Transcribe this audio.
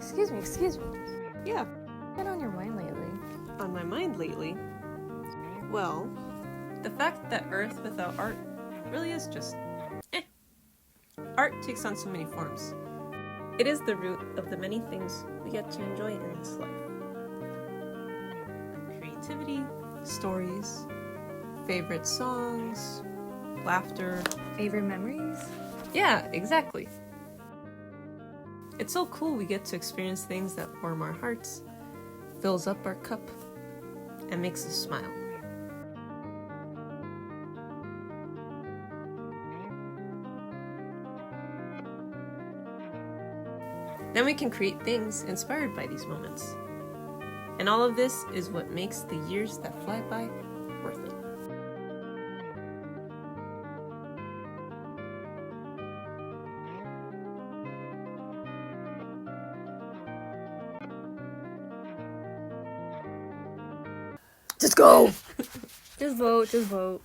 Excuse me. Yeah, What's been on your mind lately? on my mind lately. Well, the fact that Earth without art really is just Art takes on so many forms. It is the root of the many things we get to enjoy in this life. Creativity, stories, favorite songs, laughter. Favorite memories? Yeah, exactly. It's so cool we get to experience things that warm our hearts, fills up our cup, and makes us smile. Then we can create things inspired by these moments. And all of this is what makes the years that fly by worth it. Just go! Just vote.